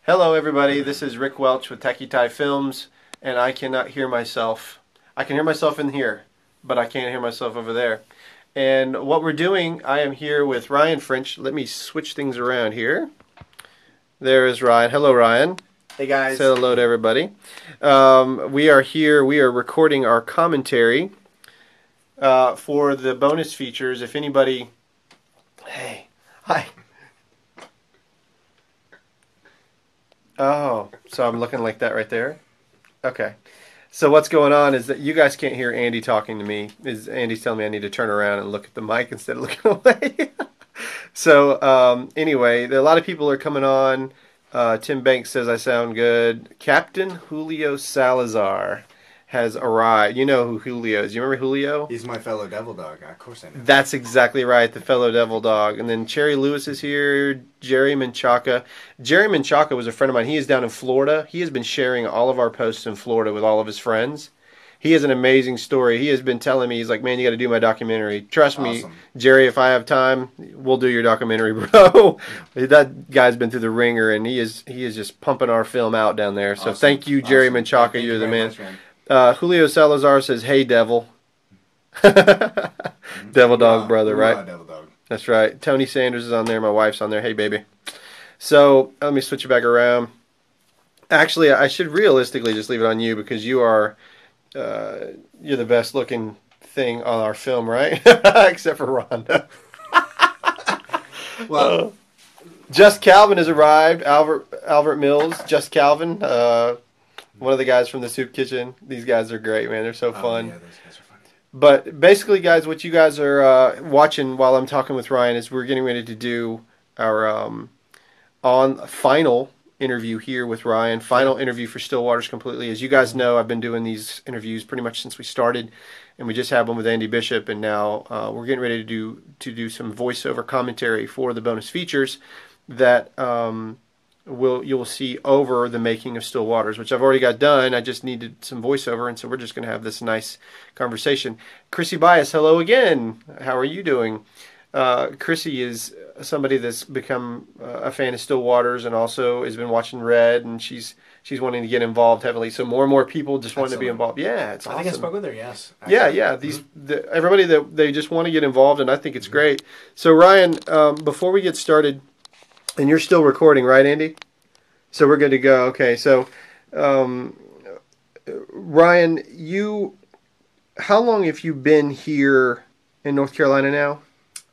Hello everybody, this is Rick Welch with Techie Tie Films, and I cannot hear myself. I can hear myself in here, but I can't hear myself over there. And what we're doing, I am here with Ryan French. Let me switch things around here. There is Ryan. Hello Ryan. Hey guys. Say hello to everybody. We are here, we are recording our commentary for the bonus features. If anybody... Hey, hi. Oh, so I'm looking like that right there? Okay. So what's going on is that you guys can't hear Andy talking to me. Andy's telling me I need to turn around and look at the mic instead of looking away. So anyway, a lot of people are coming on. Tim Banks says I sound good. Captain Julio Salazar has arrived. You know who Julio is. You remember Julio? He's my fellow devil dog. Of course I know. That's exactly right, the fellow devil dog. And then Cherry Lewis is here, Jerry Menchaca. Jerry Menchaca was a friend of mine. He is down in Florida. He has been sharing all of our posts in Florida with all of his friends. He has an amazing story. He has been telling me, he's like, man, you got to do my documentary. Trust me, Jerry, if I have time, we'll do your documentary, bro. That guy's been through the ringer, and he is just pumping our film out down there. So thank you, Jerry Menchaca. You're the man. Julio Salazar says, hey, devil. Devil dog brother, right? Devil dog. That's right. Tony Sanders is on there. My wife's on there. Hey, baby. So let me switch it back around. Actually, I should realistically just leave it on you because you are, you're the best looking thing on our film, right? Except for Rhonda. Well, Just Calvin has arrived. Albert Mills. Just Calvin. One of the guys from the Soup Kitchen. These guys are great, man. They're so fun. Yeah, those guys are fun. But basically, guys, what you guys are watching while I'm talking with Ryan is we're getting ready to do our final interview here with Ryan. Final interview for Still Waters Completely. As you guys know, I've been doing these interviews pretty much since we started, and we just had one with Andy Bishop, and now we're getting ready to do some voiceover commentary for the bonus features that you'll see over the making of Still Waters, which I've already got done. I just needed some voiceover, and so we're just going to have this nice conversation. Chrissy Bias, hello again. How are you doing? Chrissy is somebody that's become a fan of Still Waters and also has been watching Red, and she's wanting to get involved heavily. So more and more people just want to be involved. Yeah, it's awesome. I think I spoke with her, yes. Actually. Yeah. Everybody that they just want to get involved, and I think it's great. So Ryan, before we get started, and you're still recording, right, Andy? So we're good to go. Okay, so Ryan, how long have you been here in North Carolina now?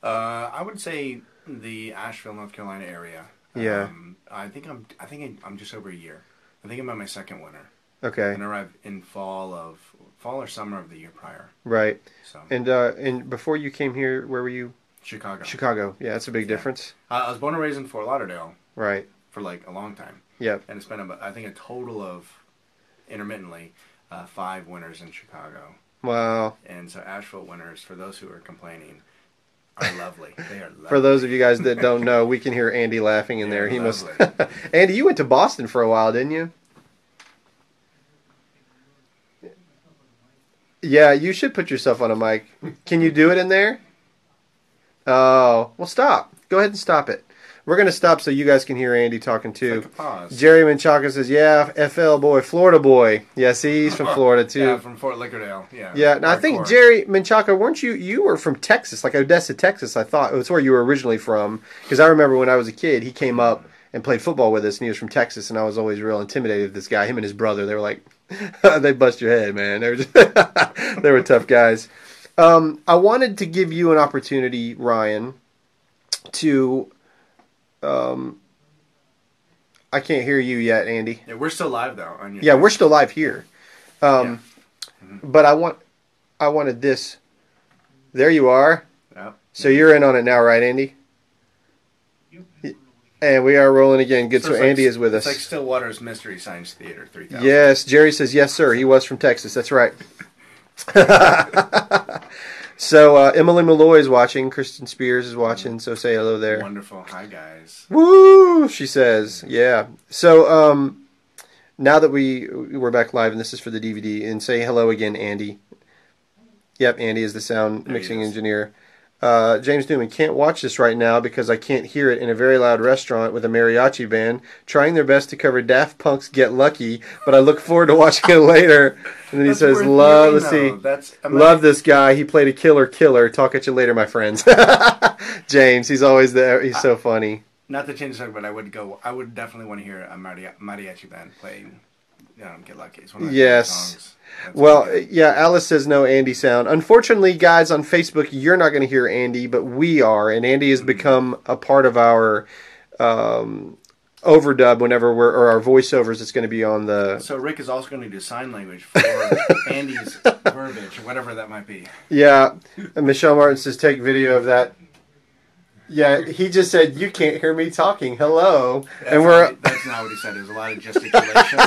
I would say the Asheville, North Carolina area. Yeah. I think I'm just over a year. I think I'm on my second winter. Okay. And I arrived in fall or summer of the year prior. Right. So. And before you came here, where were you? Chicago. Chicago. Yeah, that's a big difference. I was born and raised in Fort Lauderdale. Right. For like a long time. Yep. And it's been I think a total of intermittently 5 winters in Chicago. Wow. And so Asheville winters, for those who are complaining, are lovely. They are lovely. For those of you guys that don't know, we can hear Andy laughing in there. He must. Andy, you went to Boston for a while, didn't you? Yeah, you should put yourself on a mic. Can you do it in there? Oh, well, stop. Go ahead and stop it. We're going to stop so you guys can hear Andy talking too. Take a pause. Jerry Menchaca says, yeah, FL boy, Florida boy. Yeah, see, he's from Florida too. Yeah, from Fort Lauderdale. Yeah. Yeah, and I think Jerry Menchaca, weren't you were from Texas, like Odessa, Texas, I thought. It was where you were originally from. Because I remember when I was a kid, he came up and played football with us, and he was from Texas, and I was always real intimidated with this guy. Him and his brother, they were like, they bust your head, man. They were just they were tough guys. I wanted to give you an opportunity, Ryan, to... I can't hear you yet, Andy. Yeah, we're still live though. Yeah, we're still live here. But I wanted this. There you are. Yep. So you're in on it now, right, Andy? And we are rolling again. Good. So Andy is with us. It's like Still Waters Mystery Science Theater 3000. Yes, Jerry says yes, sir. He was from Texas. That's right. So Emily Malloy is watching. Kristen Spears is watching. So say hello there. Wonderful. Hi, guys. Woo! She says, yeah. So now that we're back live, and this is for the DVD, and say hello again, Andy. Yep, Andy is the sound mixing engineer. James Newman, can't watch this right now because I can't hear it in a very loud restaurant with a mariachi band trying their best to cover Daft Punk's Get Lucky, but I look forward to watching it later. And then he That's says, worth love, hearing, let's see, though. That's love this guy. He played a killer. Talk at you later, my friends. James, he's always there. He's so funny. Not to change the subject, but I would definitely want to hear a mariachi band playing Get Lucky. It's one of my favorite songs. That's Well, yeah, Alice says no Andy sound. Unfortunately, guys, on Facebook, you're not going to hear Andy, but we are. And Andy has become a part of our overdub whenever or our voiceovers. It's going to be on the... So Rick is also going to do sign language for Andy's verbiage, or whatever that might be. Yeah. And Michelle Martin says take video of that. Yeah, he just said, you can't hear me talking. Hello. That's not what he said. It was a lot of gesticulation.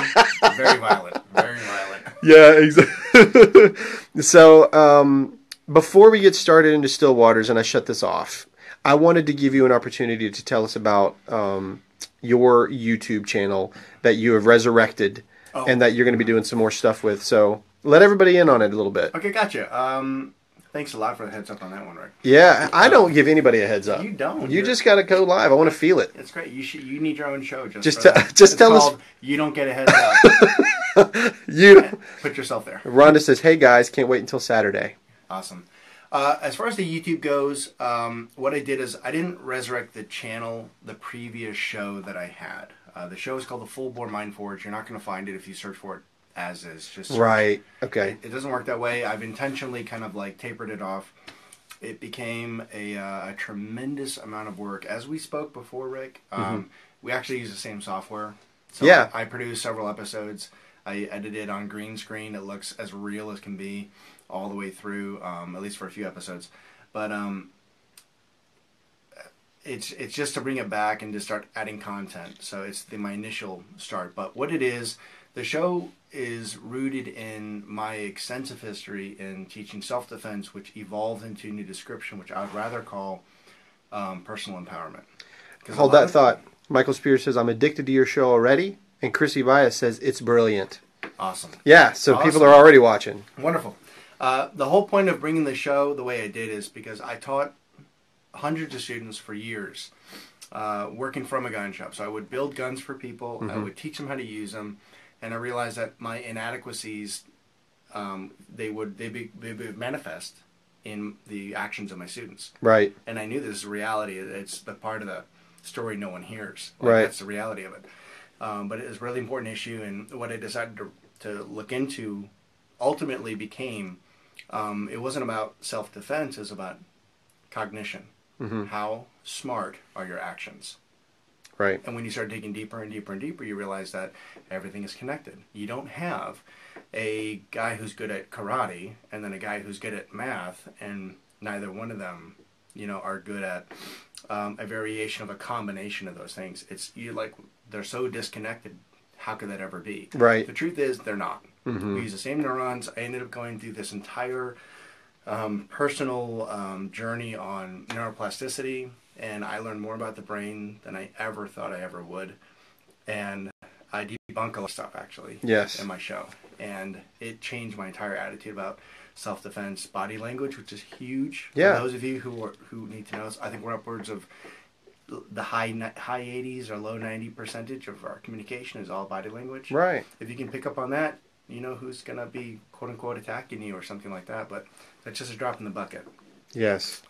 Very violent. Very violent. Yeah, exactly. So, before we get started into still waters and I shut this off, I wanted to give you an opportunity to tell us about your YouTube channel that you have resurrected and that you're going to be doing some more stuff with. So, let everybody in on it a little bit. Okay, gotcha. Thanks a lot for the heads up on that one, Rick. Yeah, I don't give anybody a heads up. You don't. You just got to go live. I want to feel it. It's great. You need your own show. Just tell us. You don't get a heads up. Put yourself there. Rhonda says, "Hey guys, can't wait until Saturday." Awesome. As far as the YouTube goes, what I did is I didn't resurrect the channel, the previous show that I had. The show is called The Full Bore Mind Forge. You're not going to find it if you search for it as is. Just search. Right. Okay. It doesn't work that way. I've intentionally kind of like tapered it off. It became a tremendous amount of work. As we spoke before, Rick, we actually use the same software. So yeah. I produced several episodes. I edited on green screen. It looks as real as can be all the way through, at least for a few episodes. But it's just to bring it back and to start adding content. So it's my initial start. But what it is, the show is rooted in my extensive history in teaching self-defense, which evolved into a new description, which I would rather call personal empowerment. Hold that thought. Michael Spears says, I'm addicted to your show already. And Chrissy Bias says, it's brilliant. Awesome. Yeah, so people are already watching. Wonderful. The whole point of bringing the show the way I did is because I taught hundreds of students for years working from a gun shop. So I would build guns for people. I would teach them how to use them. And I realized that my inadequacies, they would manifest in the actions of my students. Right. And I knew this is reality. It's the part of the story no one hears. Right. That's the reality of it. But it was a really important issue. And what I decided to look into ultimately became, it wasn't about self-defense. It was about cognition. How smart are your actions? Right. And when you start digging deeper and deeper and deeper, you realize that everything is connected. You don't have a guy who's good at karate and then a guy who's good at math, and neither one of them, are good at a variation of a combination of those things. They're so disconnected. How could that ever be? Right. The truth is, they're not. We use the same neurons. I ended up going through this entire personal journey on neuroplasticity. And I learned more about the brain than I ever thought I ever would. And I debunk a lot of stuff, actually, in my show. And it changed my entire attitude about self-defense, body language, which is huge. Yeah. For those of you who need to know, I think we're upwards of the high 80s or low 90% of our communication is all body language. Right. If you can pick up on that, you know who's going to be, quote-unquote, attacking you or something like that. But that's just a drop in the bucket. Yes.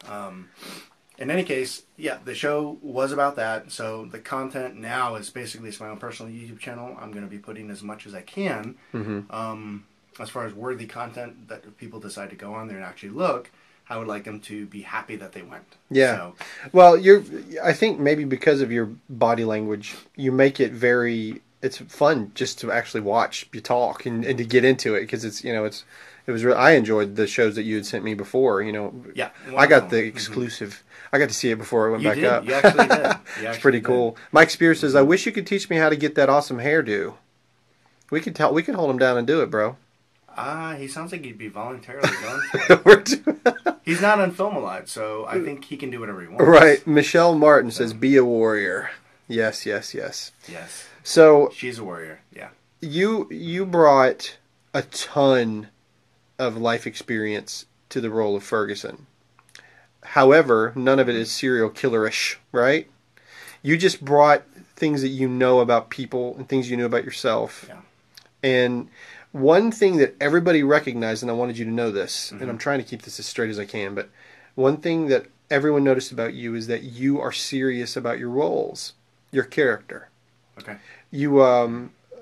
In any case, yeah, the show was about that. So the content now is basically it's my own personal YouTube channel. I'm going to be putting as much as I can as far as worthy content that if people decide to go on there and actually look. I would like them to be happy that they went. Yeah. So, well, I think maybe because of your body language, you make it it's fun just to actually watch you talk and to get into it because I enjoyed the shows that you had sent me before. Yeah. Wonderful. I got the exclusive. I got to see it before I went back up. You actually did. It's pretty cool. Mike Spears says, "I wish you could teach me how to get that awesome hairdo. We could hold him down and do it, bro." He sounds like he'd be voluntarily going for it. He's not on Film a lot, so I think he can do whatever he wants. Right. Michelle Martin says, "Be a warrior." Yes. Yes. So she's a warrior. Yeah. You brought a ton of life experience to the role of Ferguson. However, none of it is serial killerish, right? You just brought things that you know about people and things you know about yourself. Yeah. And one thing that everybody recognized, and I wanted you to know this, and Mm-hmm. I'm trying to keep this as straight as I can, but one thing that everyone noticed about you is that you are serious about your roles, your character. Okay. You,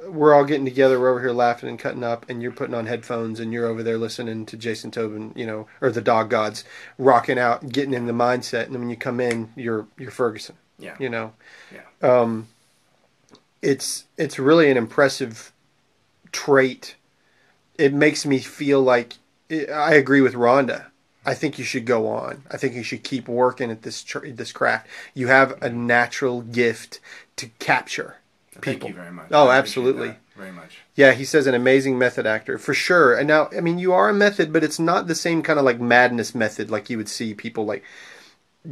we're all getting together, we're over here laughing and cutting up, and you're putting on headphones, and you're over there listening to Jason Tobin, or the Dog Gods, rocking out, getting in the mindset, and then when you come in, you're Ferguson. Yeah. Yeah. It's really an impressive trait. It makes me feel like I agree with Rhonda. I think you should go on. I think you should keep working at this craft. You have a natural gift to capture people. Thank you very much. Oh, I appreciate absolutely. that very much. Yeah, he says an amazing method actor for sure. And now, I mean, you are a method, but it's not the same kind of like madness method like you would see people like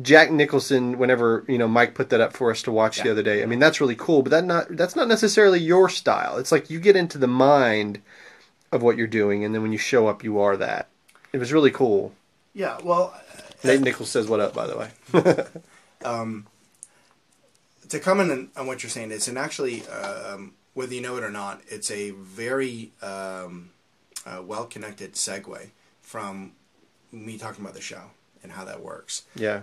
Jack Nicholson. Whenever Mike put that up for us to watch the other day. I mean, that's really cool, but that's not necessarily your style. It's like you get into the mind of what you're doing, and then when you show up, you are that. It was really cool. Yeah, well, Nate Nichols says what up, by the way. to comment on what you're saying, it's actually, whether you know it or not, it's a very well-connected segue from me talking about the show and how that works. Yeah.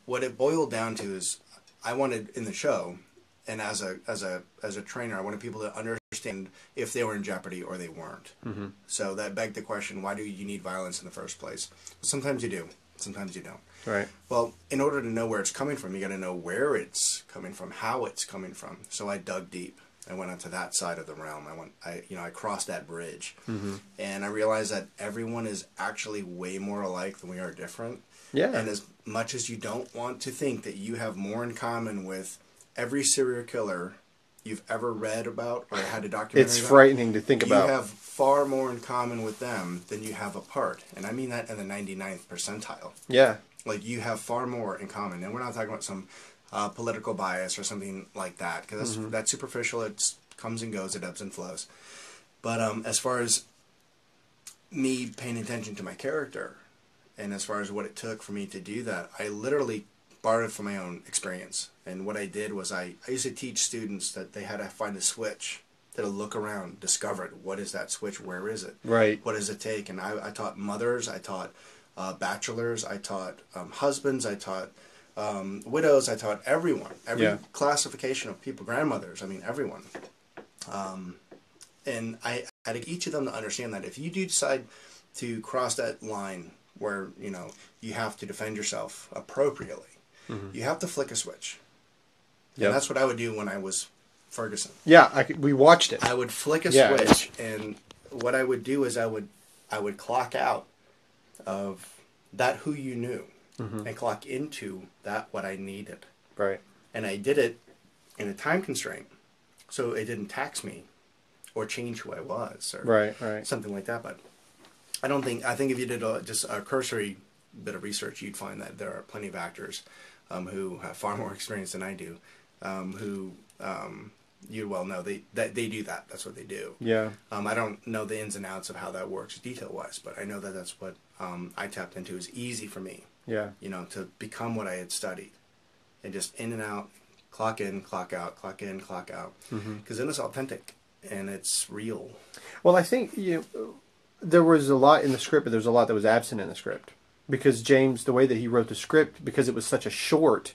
What it boiled down to is I wanted in the show, and as a trainer, I wanted people to understand if they were in jeopardy or they weren't. Mm-hmm. So that begged the question, why do you need violence in the first place? Sometimes you do. Sometimes you don't. Right. Well, in order to know where it's coming from, you got to know where it's coming from, how it's coming from. So I dug deep. I went onto that side of the realm. I crossed that bridge, Mm-hmm. and I realized that everyone is actually way more alike than we are different. Yeah. And as much as you don't want to think that you have more in common with every serial killer you've ever read about or had a documentary It's about, frightening to think about. you have far more in common with them than you have apart. And I mean that in the 99th percentile. Yeah. Like, you have far more in common. And we're not talking about some political bias or something like that, because that's superficial. It comes and goes. It ebbs and flows. But as far as me paying attention to my character, and as far as what it took for me to do that, I literally borrowed from my own experience. And what I did was I used to teach students that they had to find a switch, to look around, discover it. What is that switch? Where is it? Right. What does it take? And I taught mothers, I taught bachelors, I taught husbands, I taught widows, I taught everyone. Every classification of people, grandmothers, I mean, everyone. And I had each of them to understand that if you do decide to cross that line where, you have to defend yourself appropriately, you have to flick a switch. Yep. And that's what I would do when I was Ferguson. Yeah, we watched it. I would flick a switch, and what I would do is I would clock out of that who you knew, and clock into that what I needed. Right. And I did it in a time constraint, so it didn't tax me or change who I was or right. something like that. But I think if you did just a cursory bit of research, you'd find that there are plenty of actors who have far more experience than I do, who you well know they do that. That's what they do. Yeah. I don't know the ins and outs of how that works detail-wise, but I know that that's what I tapped into. It was easy for me, to become what I had studied, and just in and out, clock in, clock out, clock in, clock out, because then it's authentic and it's real. Well, I think there was a lot in the script, but there was a lot that was absent in the script because James, the way that he wrote the script, because it was such a short.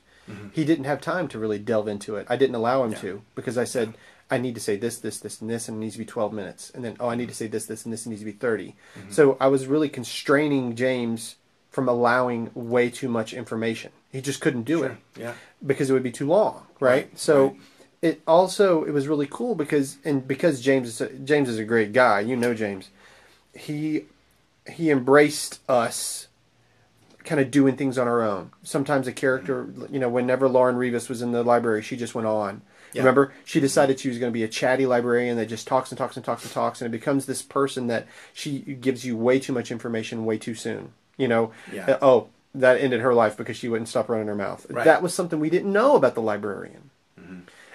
He didn't have time to really delve into it. I didn't allow him to, because I said, I need to say this, this, this, and this, and it needs to be 12 minutes. And then, I need to say this, this, and this, and it needs to be 30. So I was really constraining James from allowing way too much information. He just couldn't do it. Yeah. Because it would be too long, right? So it was really cool because James is a great guy. You know James. He embraced us kind of doing things on our own. Sometimes a character, whenever Lauren Rivas was in the library, she just went on. Yeah. Remember? She decided she was going to be a chatty librarian that just talks and talks and talks and talks, and it becomes this person that she gives you way too much information way too soon. That ended her life because she wouldn't stop running her mouth. Right. That was something we didn't know about the librarian.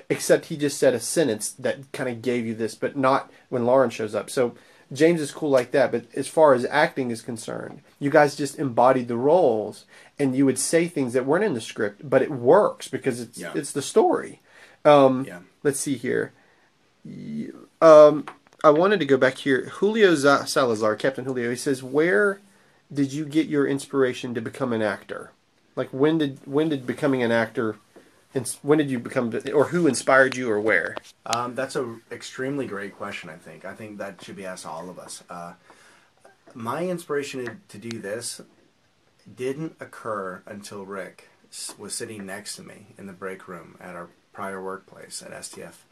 Except he just said a sentence that kind of gave you this, but not when Lauren shows up. So James is cool like that, but as far as acting is concerned, you guys just embodied the roles, and you would say things that weren't in the script, but it works because it's the story. Let's see here. I wanted to go back here. Julio Salazar, Captain Julio, he says, "Where did you get your inspiration to become an actor? Like when did becoming an actor, when did you become, or who inspired you, or where?" That's an extremely great question. I think that should be asked to all of us. My inspiration to do this didn't occur until Rick was sitting next to me in the break room at our prior workplace at STF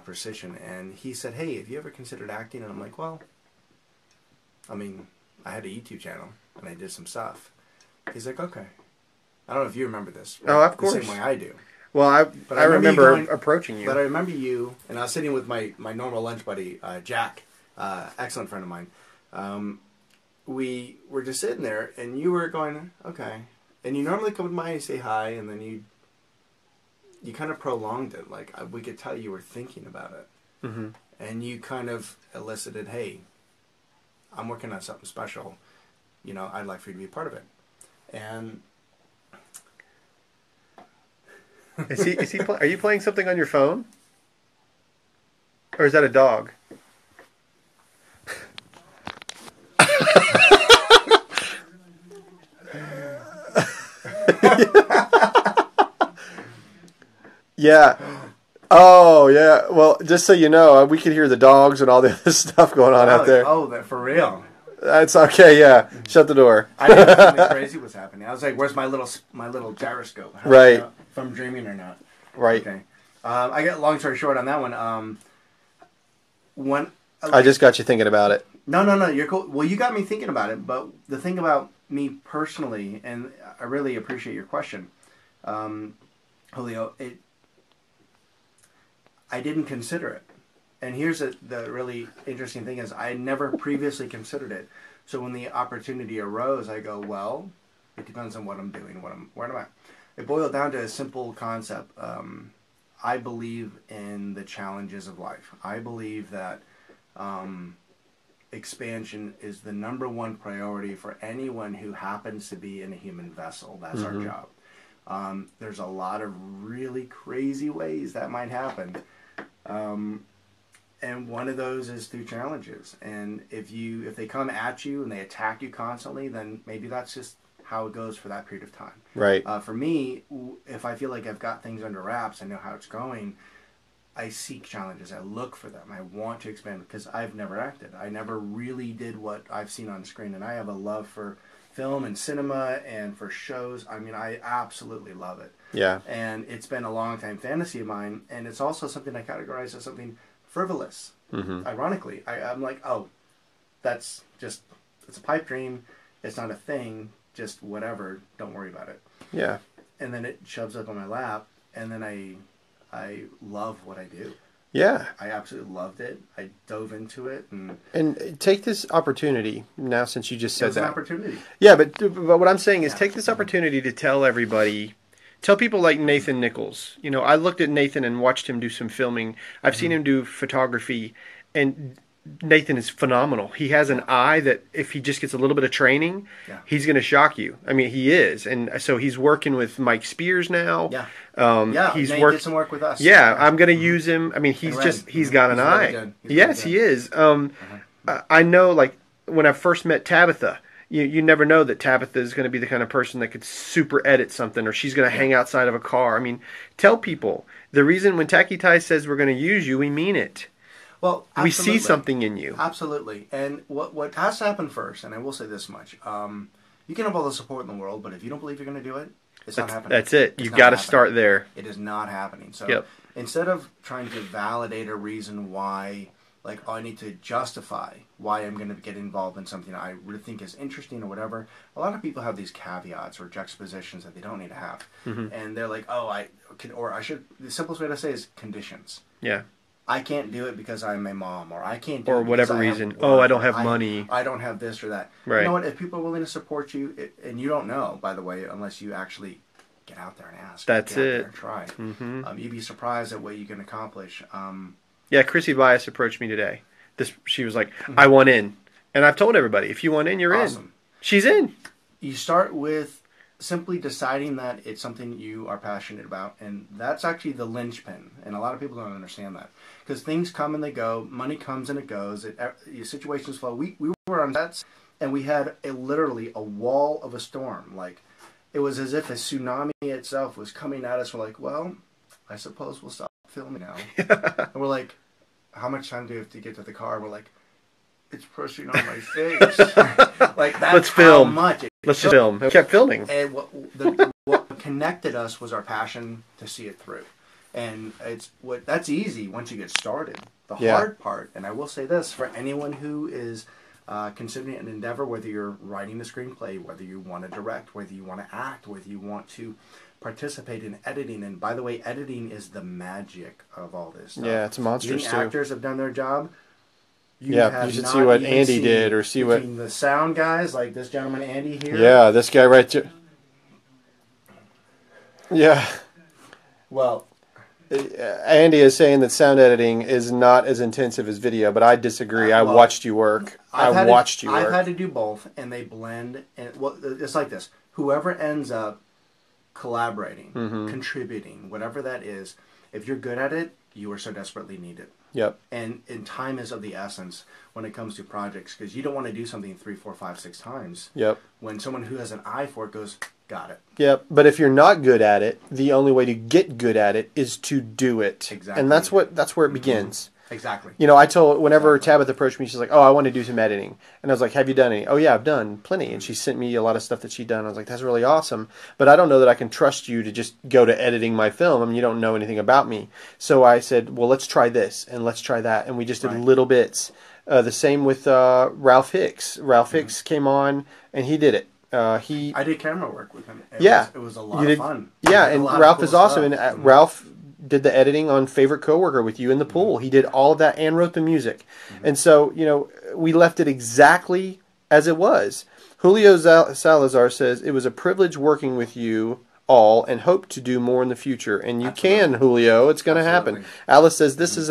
Precision, and he said, "Hey, have you ever considered acting?" And I'm like, "Well, I mean, I had a YouTube channel and I did some stuff." He's like, "Okay." I don't know if you remember this. Oh, of course. The same way I do. Well, I remember approaching you. But I remember you, and I was sitting with my normal lunch buddy, Jack, excellent friend of mine. We were just sitting there, and you were going, "Okay." And you normally come by and say hi, and then you kind of prolonged it. Like, we could tell you were thinking about it. Mm-hmm. And you kind of elicited, "Hey, I'm working on something special. I'd like for you to be a part of it." And are you playing something on your phone? Or is that a dog? Yeah. Oh, yeah. Well, just so you know, we could hear the dogs and all the other stuff going on out there. Oh, that for real? That's okay. Yeah. Shut the door. I didn't know something crazy was happening. I was like, "Where's my little gyroscope?" How right. If I'm dreaming or not. Right. Okay. I get long story short on that one. I just got you thinking about it. No. You're cool. Well, you got me thinking about it. But the thing about me personally, and I really appreciate your question, Julio. I didn't consider it, and here's the really interesting thing is I never previously considered it. So when the opportunity arose, I go, well, it depends on what I'm doing, where am I? It boiled down to a simple concept. I believe in the challenges of life. I believe that expansion is the number one priority for anyone who happens to be in a human vessel. That's our job. There's a lot of really crazy ways that might happen. And one of those is through challenges. And if they come at you and they attack you constantly, then maybe that's just how it goes for that period of time. Right. For me, if I feel like I've got things under wraps, I know how it's going, I seek challenges. I look for them. I want to expand because I've never acted. I never really did what I've seen on screen. And I have a love for film and cinema and for shows. I mean, I absolutely love it. Yeah. And it's been a long time fantasy of mine. And it's also something I categorize as something frivolous. Mm-hmm. Ironically, I'm like, oh, it's a pipe dream. It's not a thing. Just whatever. Don't worry about it. Yeah. And then it shoves up on my lap. And then I love what I do. Yeah. I absolutely loved it. I dove into it. And take this opportunity now, since you just said that. It's an opportunity. Yeah, but what I'm saying is take this opportunity to tell people like Nathan Nichols. I looked at Nathan and watched him do some filming. I've seen him do photography, and Nathan is phenomenal. He has an eye that if he just gets a little bit of training, he's going to shock you. I mean, he is. And so he's working with Mike Spears now. Yeah. He's Nate did some work with us. Yeah, I'm going to use him. I mean, he's got an eye. Really yes, he is. I know, like, when I first met Tabitha, you never know that Tabitha is going to be the kind of person that could super edit something, or she's going to hang outside of a car. I mean, tell people, the reason when Tacky Ty says we're going to use you, we mean it. Well, we see something in you. Absolutely. And what has to happen first, and I will say this much, you can have all the support in the world, but if you don't believe you're going to do it, it's not happening. That's it. You've got to start there. It is not happening. So instead of trying to validate a reason why, like, I need to justify why I'm going to get involved in something I really think is interesting or whatever, a lot of people have these caveats or juxtapositions that they don't need to have. Mm-hmm. And they're like, the simplest way to say is conditions. Yeah. I can't do it because I'm a mom, or I can't do it or whatever reason. I don't have money. I don't have this or that. Right. You know what? If people are willing to support you, and you don't know, by the way, unless you actually get out there and ask. That's get it. Out there and try. Mm-hmm. You'd be surprised at what you can accomplish. Yeah, Chrissy Bias approached me today. this. She was like, I want in, and I've told everybody, if you want in, you're in. Awesome. She's in. You start with simply deciding that it's something you are passionate about, and that's actually the linchpin. And a lot of people don't understand that because things come and they go, money comes and it goes, situations flow. We were on sets, and we had literally a wall of a storm. Like it was as if a tsunami itself was coming at us. We're like, well, I suppose we'll stop filming now. And we're like, how much time do we have to get to the car? We're like, it's pushing on my face. Like that's Let's film. how much. Let's just film. We kept filming. And what connected us was our passion to see it through. And that's easy once you get started. The hard part, and I will say this, for anyone who is considering an endeavor, whether you're writing a screenplay, whether you want to direct, whether you want to act, whether you want to participate in editing, and by the way, editing is the magic of all this stuff. Yeah, it's monstrous The too. actors have done their job. You should see what Andy did, or see what the sound guys, like this gentleman Andy here. Yeah, this guy right there. Yeah. Well, Andy is saying that sound editing is not as intensive as video, but I disagree. I watched you work. I've had to do both, and they blend. And it's like this: whoever ends up collaborating, contributing, whatever that is, if you're good at it, you are so desperately needed. Yep. And time is of the essence when it comes to projects, because you don't want to do something 3, 4, 5, 6 times. Yep. When someone who has an eye for it goes, got it. Yep. But if you're not good at it, the only way to get good at it is to do it. Exactly. And that's where it begins. Exactly. You know, whenever Tabitha approached me, she's like, oh, I want to do some editing. And I was like, have you done any? Oh, yeah, I've done plenty. And she sent me a lot of stuff that she'd done. I was like, that's really awesome. But I don't know that I can trust you to just go to editing my film. I mean, you don't know anything about me. So I said, well, let's try this and let's try that. And we just did little bits. The same with Ralph Hicks. Ralph Hicks came on and he did it. I did camera work with him. It was a lot of fun. Yeah, and Ralph is awesome. And Ralph did the editing on Favorite Coworker with you in the pool. He did all of that and wrote the music. And so, you know, we left it exactly as it was. Julio Salazar says, it was a privilege working with you all and hope to do more in the future. And you can, Julio. It's going to happen. Alice says, this is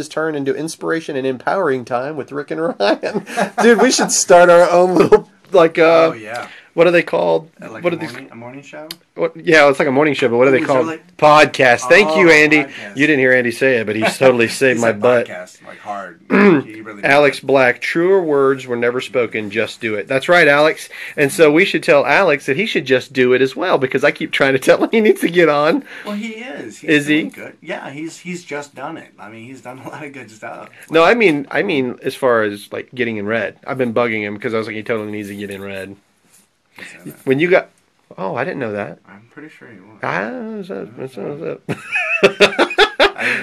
turned into inspiration and empowering time with Rick and Ryan. Dude, we should start our own little, like, oh, yeah. What are they called? Like what a morning show? Yeah, it's like a morning show, but what are they called? Podcast. Thank you, Andy. Podcast. You didn't hear Andy say it, but he's totally saved my butt. Podcast, like hard. Really Alex Black, truer words were never spoken, just do it. That's right, Alex. And so we should tell Alex that he should just do it as well, because I keep trying to tell him he needs to get on. Well, he is. Is he? Good. Yeah, he's just done it. I mean, he's done a lot of good stuff. No, I mean as far as like getting in red. I've been bugging him because I was like, he totally needs to get in red. When you got... Oh, I didn't know that. I'm pretty sure you will. Did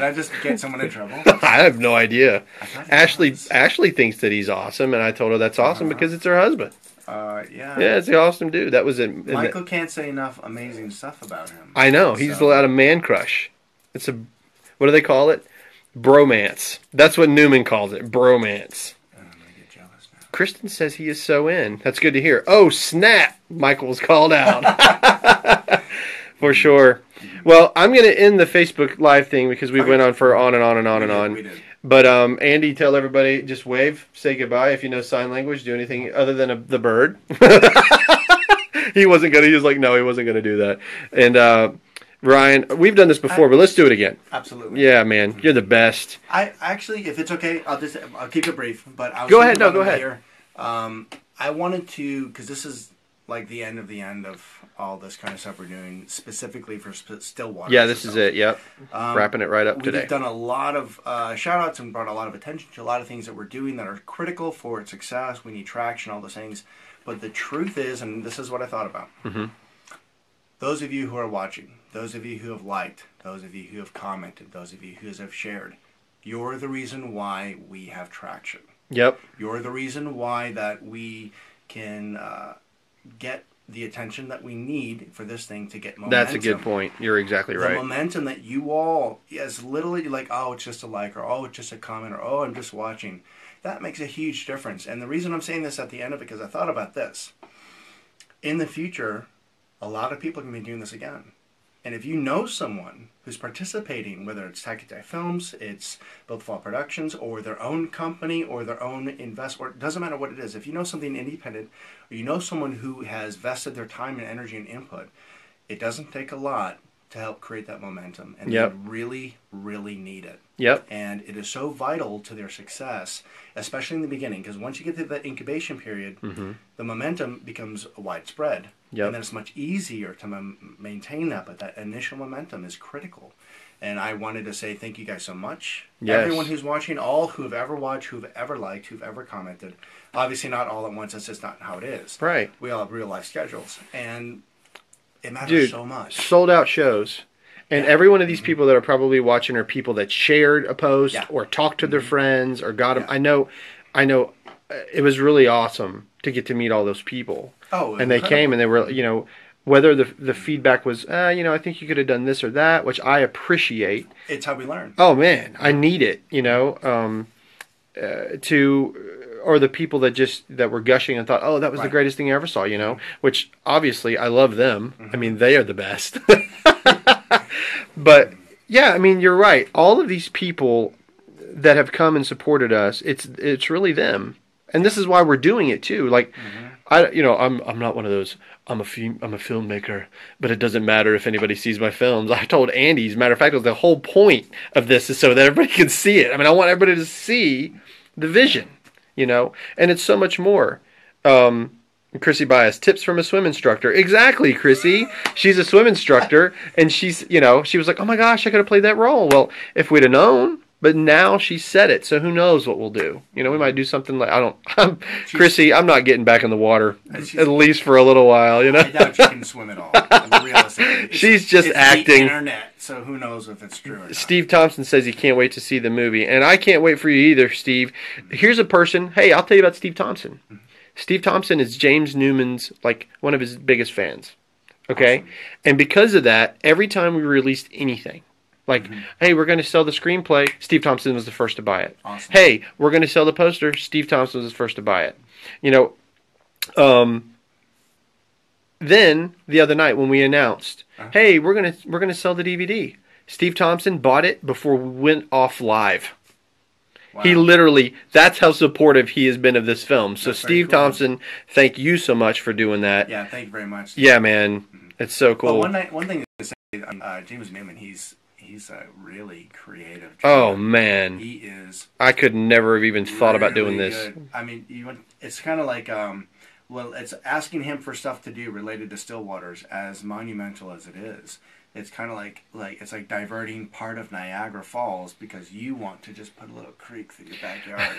I just get someone in trouble? I have no idea. Ashley thinks that he's awesome, and I told her that's awesome because it's her husband. Yeah. Yeah, it's an awesome dude. That was it. Michael can't say enough amazing stuff about him. I know. He's got a man crush. It's a... What do they call it? Bromance. That's what Newman calls it. Bromance. Kristen says he is so in. That's good to hear. Oh, snap! Michael was called out. For sure. Well, I'm going to end the Facebook Live thing because we went on for on and on and on and on. We did. But Andy, tell everybody, just wave, say goodbye. If you know sign language, do anything other than the bird. He wasn't going to. He was like, no, he wasn't going to do that. And Ryan, we've done this before, but let's do it again. Absolutely. Yeah, man, you're the best. I actually, if it's okay, I'll keep it brief. But I was go ahead. No, go ahead. Here. I wanted to, because this is like the end of all this kind of stuff we're doing specifically for Stillwater. Yeah, this is it. Yep. Wrapping it right up today. We've done a lot of shout outs and brought a lot of attention to a lot of things that we're doing that are critical for its success. We need traction, all those things. But the truth is, and this is what I thought about. Mm-hmm. Those of you who are watching, those of you who have liked, those of you who have commented, those of you who have shared, you're the reason why we have traction. Yep. You're the reason why that we can get the attention that we need for this thing to get momentum. That's a good point. You're exactly right. The momentum that you all, as literally like, oh, it's just a like, or oh, it's just a comment, or oh, I'm just watching. That makes a huge difference. And the reason I'm saying this at the end of it, because I thought about this. In the future, a lot of people can be doing this again. And if you know someone who's participating, whether it's Tacti Films, it's Built Fall Productions, or their own company, or their own or it doesn't matter what it is. If you know something independent, or you know someone who has vested their time and energy and input, it doesn't take a lot to help create that momentum. And they really, really need it. Yep. And it is so vital to their success, especially in the beginning, because once you get to that incubation period, the momentum becomes widespread. Yep. And then it's much easier to maintain that, but that initial momentum is critical. And I wanted to say thank you guys so much. Yes. Everyone who's watching, all who've ever watched, who've ever liked, who've ever commented. Obviously not all at once, that's just not how it is. Right. We all have real life schedules. And it matters Dude, so much. Sold out shows. And every one of these people that are probably watching are people that shared a post or talked to their friends or got them. I know it was really awesome to get to meet all those people. Oh, and they came and they were, you know, whether the feedback was, you know, I think you could have done this or that, which I appreciate. It's how we learn. Oh, man, I need it, you know, or the people that were gushing and thought, oh, that was the greatest thing I ever saw, you know, which obviously I love them. I mean, they are the best. But yeah, I mean, you're right. All of these people that have come and supported us, it's really them. And this is why we're doing it too. Like, I'm not one of those. I'm a filmmaker, but it doesn't matter if anybody sees my films. I told Andy, as a matter of fact, the whole point of this is so that everybody can see it. I mean, I want everybody to see the vision, you know. And it's so much more. Chrissy Bias, tips from a swim instructor. Exactly, Chrissy. She's a swim instructor, and she's, you know, she was like, oh my gosh, I could have played that role. Well, if we'd have known. But now she said it, so who knows what we'll do? You know, we might do something like Chrissy, I'm not getting back in the water at least for a little while. You know, I doubt you can swim at all. Realistically, she's just acting. The internet, so who knows if it's true or not. Steve Thompson says he can't wait to see the movie, and I can't wait for you either, Steve. Here's a person. Hey, I'll tell you about Steve Thompson. Steve Thompson is James Newman's one of his biggest fans. Okay, awesome. And because of that, every time we released anything. Like, hey, we're going to sell the screenplay. Steve Thompson was the first to buy it. Awesome. Hey, we're going to sell the poster. Steve Thompson was the first to buy it. You know, then the other night when we announced, hey, we're going to sell the DVD. Steve Thompson bought it before we went off live. Wow. He literally, that's how supportive he has been of this film. So, Steve Thompson, thank you so much for doing that. Yeah, thank you very much. Yeah, man. It's so cool. Well, one thing to say, James Newman, he's a really creative guy. Oh, man. He is. I could never have even thought about doing this. Good. I mean, it's kind of like, it's asking him for stuff to do related to Stillwaters, as monumental as it is. It's kind of like it's like diverting part of Niagara Falls because you want to just put a little creek through your backyard.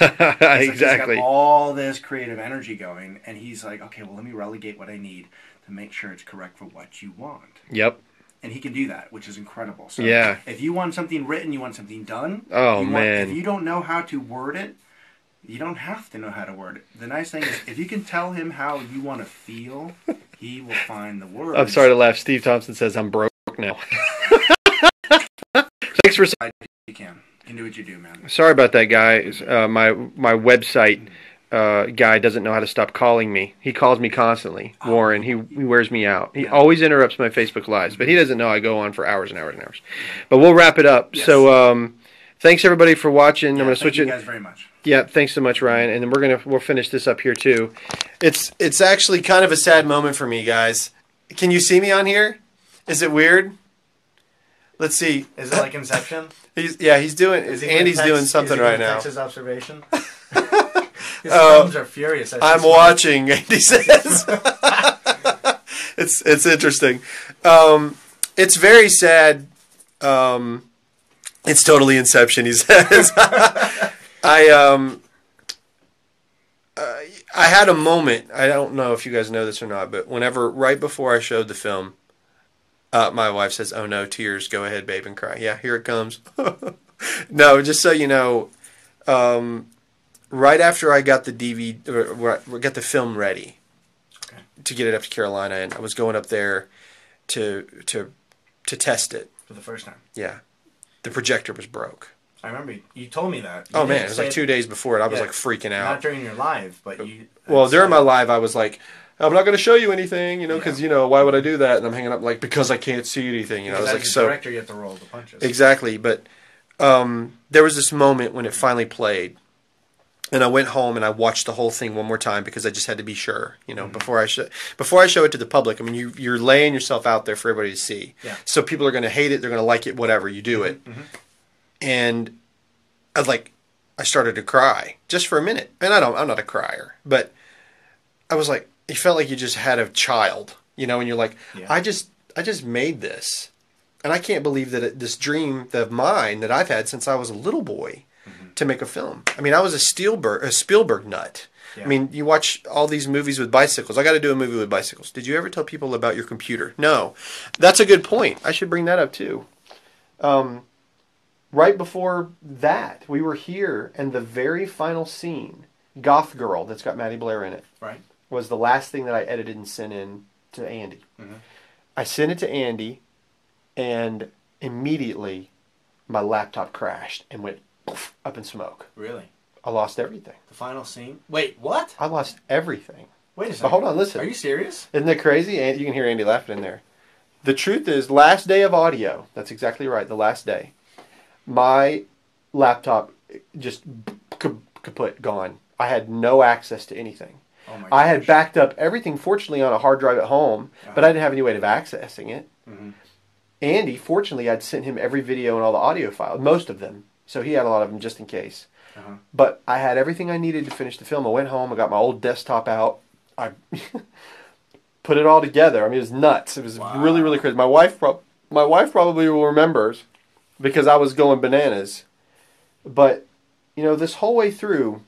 Exactly. He's got all this creative energy going, and he's like, okay, well, let me relegate what I need to make sure it's correct for what you want. Yep. And he can do that, which is incredible. So yeah. If you want something written, you want something done. Oh, man. If you don't know how to word it, you don't have to know how to word it. The nice thing is, if you can tell him how you want to feel, he will find the words. I'm sorry to laugh. Steve Thompson says I'm broke now. Thanks for. You can do what you do, man. Sorry about that, guys. My website guy doesn't know how to stop calling me. He calls me constantly. Warren. He wears me out. He always interrupts my Facebook Lives, but he doesn't know I go on for hours and hours and hours. But we'll wrap it up. Yes. So thanks everybody for watching. I'm going to switch it. Thank you guys very much. Yeah, thanks so much, Ryan. And then we'll finish this up here too. It's actually kind of a sad moment for me, guys. Can you see me on here? Is it weird? Let's see. Is it like Inception? Andy's doing something right now. Texas observation. His thumbs are furious. I'm watching, Andy says. It's interesting. It's very sad. It's totally Inception, he says. I had a moment. I don't know if you guys know this or not, but right before I showed the film, my wife says, "Oh no, tears! Go ahead, babe, and cry." Yeah, here it comes. No, just so you know, right after I got the DVD, got the film ready to get it up to Carolina, and I was going up there to test it for the first time. Yeah, the projector was broke. I remember you told me that. Oh man, it was like 2 days before it. I was like freaking out. Not during your live, but you. Well, during my live, I was like, I'm not going to show you anything, because why would I do that? And I'm hanging up like because I can't see anything. I was like, as a director, you have to roll the punches. Exactly, but there was this moment when it finally played, and I went home and I watched the whole thing one more time because I just had to be sure, before I show it to the public. I mean, you're laying yourself out there for everybody to see. Yeah. So people are going to hate it, they're going to like it, whatever you do it. Mm-hmm. And I started to cry just for a minute, and I'm not a crier, but I was like, it felt like you just had a child, and you're like, Yeah. I just made this, and I can't believe that this dream of mine that I've had since I was a little boy. To make a film. I mean, I was a Spielberg nut. Yeah. I mean, you watch all these movies with bicycles. I got to do a movie with bicycles. Did you ever tell people about your computer? No. That's a good point. I should bring that up too. Right before that, we were here, and the very final scene, Goth Girl, that's got Maddie Blair in it, right, was the last thing that I edited and sent in to Andy. Mm-hmm. I sent it to Andy, and immediately my laptop crashed and went up in smoke. Really? I lost everything. The final scene? Wait, what? I lost everything. Wait a second. But hold on, listen. Are you serious? Isn't that crazy? And you can hear Andy laughing in there. The truth is, last day of audio, that's exactly right, the last day, my laptop just kaput, gone. I had no access to anything. Oh my gosh. I had backed up everything, fortunately, on a hard drive at home, but I didn't have any way of accessing it. Mm-hmm. Andy, fortunately, I'd sent him every video and all the audio files, most of them. So he had a lot of them just in case. Uh-huh. But I had everything I needed to finish the film. I went home. I got my old desktop out. I put it all together. I mean, it was nuts. It was really, really crazy. My wife probably will remember because I was going bananas. But, this whole way through,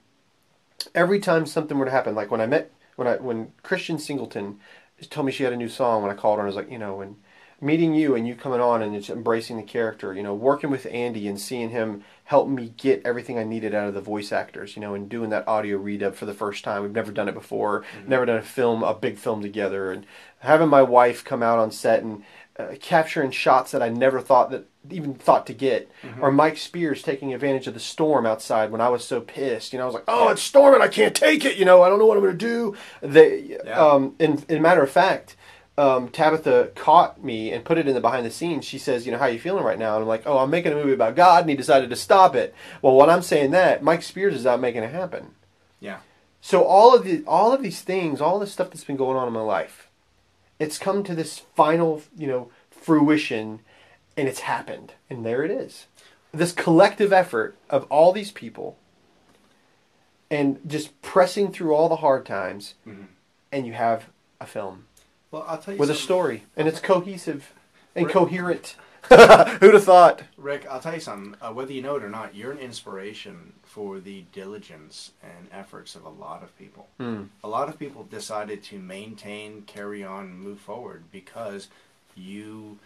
every time something would happen, like when Christian Singleton told me she had a new song, when I called her, I was like, when meeting you and you coming on and just embracing the character, working with Andy and seeing him help me get everything I needed out of the voice actors, and doing that audio read-up for the first time. We've never done it before, never done a big film together, and having my wife come out on set and capturing shots that I never thought to get, or Mike Spears taking advantage of the storm outside when I was so pissed. I was like, oh, it's storming, I can't take it, I don't know what I'm going to do. In matter of fact, Tabitha caught me and put it in the behind the scenes. She says, how are you feeling right now? And I'm like, oh, I'm making a movie about God, and he decided to stop it. Well, when I'm saying that, Mike Spears is out making it happen. Yeah. So all of these things, all this stuff that's been going on in my life, it's come to this final, fruition, and it's happened. And there it is. This collective effort of all these people and just pressing through all the hard times, and you have a film. Well, I'll tell you with something. A story, and it's cohesive and coherent. Who'd have thought? Rick, I'll tell you something. Whether you know it or not, you're an inspiration for the diligence and efforts of a lot of people. A lot of people decided to maintain, carry on, move forward because you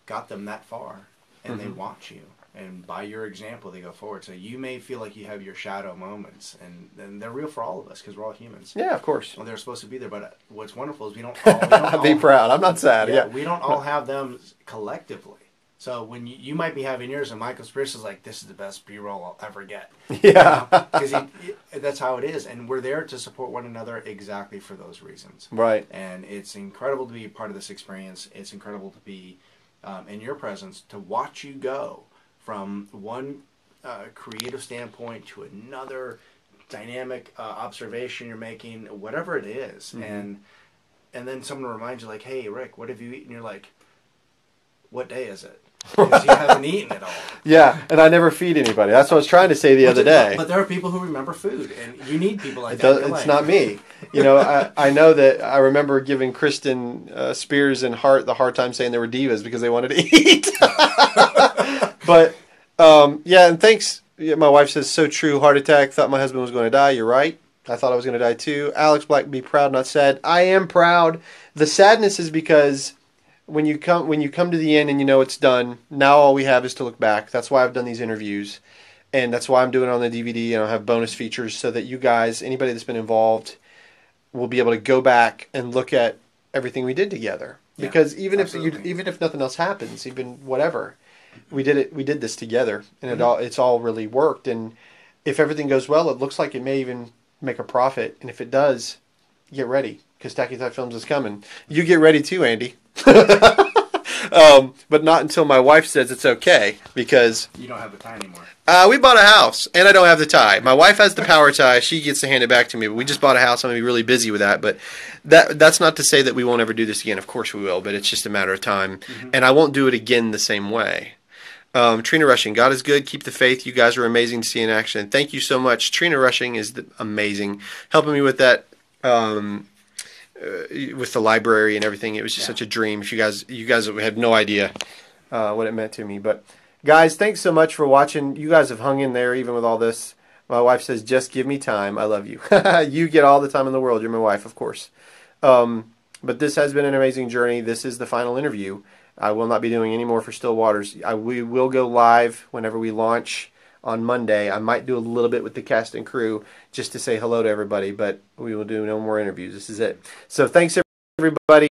got them that far, and they watch you. And by your example, they go forward. So you may feel like you have your shadow moments, and they're real for all of us because we're all humans. Yeah, of course. Well, they're supposed to be there. But what's wonderful is we don't all... Be proud. I'm not sad. Yeah. We don't all have them collectively. So when you might be having yours, and Michael Spears is like, this is the best B-roll I'll ever get. Yeah. Because that's how it is. And we're there to support one another exactly for those reasons. Right. And it's incredible to be a part of this experience. It's incredible to be in your presence, to watch you go from one creative standpoint to another dynamic observation you're making, whatever it is. And then someone reminds you, like, hey, Rick, what have you eaten? You're like, what day is it? Because you haven't eaten it all. Yeah, and I never feed anybody. That's what I was trying to say the other day. But there are people who remember food, and you need people like that. It's not me. I know that I remember giving Kristen Spears and Hart the hard time saying they were divas because they wanted to eat. But, and thanks. Yeah, my wife says, so true, heart attack, thought my husband was going to die. You're right. I thought I was going to die too. Alex Black, be proud, not sad. I am proud. The sadness is because when you come to the end and you know it's done, now all we have is to look back. That's why I've done these interviews. And that's why I'm doing it on the DVD, and I'll have bonus features so that you guys, anybody that's been involved, will be able to go back and look at everything we did together. Yeah, because even if nothing else happens, even whatever, we did this together, and it's all really worked. And if everything goes well, it looks like it may even make a profit. And if it does, get ready, because Tacky Thought Films is coming. You get ready too, Andy. But not until my wife says it's okay, because You don't have the tie anymore. we bought a house, and I don't have the tie. My wife has the power tie. She gets to hand it back to me, but we just bought a house. I'm going to be really busy with that. But that's not to say that we won't ever do this again. Of course we will, but it's just a matter of time. Mm-hmm. And I won't do it again the same way. Trina Rushing, God is good. Keep the faith. You guys are amazing to see in action. Thank you so much. Trina Rushing is amazing. Helping me with that, with the library and everything. It was just such a dream. If you guys have no idea what it meant to me. But guys, thanks so much for watching. You guys have hung in there even with all this. My wife says, just give me time. I love you. You get all the time in the world. You're my wife, of course. But this has been an amazing journey. This is the final interview. I will not be doing any more for Still Waters. We will go live whenever we launch on Monday. I might do a little bit with the cast and crew just to say hello to everybody, but we will do no more interviews. This is it. So thanks, everybody.